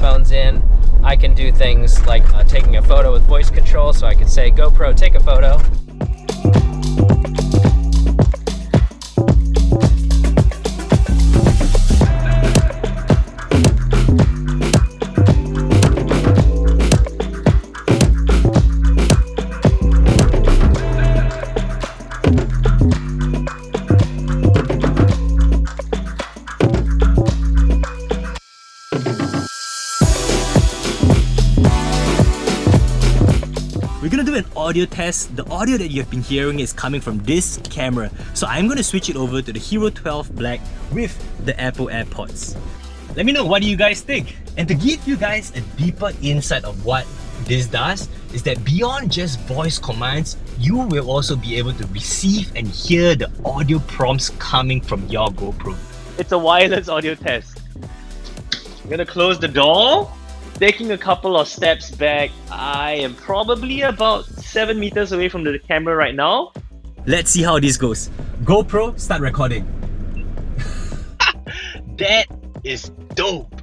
headphones in, I can do things like taking a photo with voice control. So I could say, GoPro, take a photo. We're gonna do an audio test. The audio that you have been hearing is coming from this camera. So I'm gonna switch it over to the HERO12 Black with the Apple AirPods. Let me know, what do you guys think? And to give you guys a deeper insight of what this does, is that beyond just voice commands, you will also be able to receive and hear the audio prompts coming from your GoPro. It's a wireless audio test. I'm gonna close the door. Taking a couple of steps back, I am probably about 7 meters away from the camera right now. Let's see how this goes. GoPro, start recording. That is dope!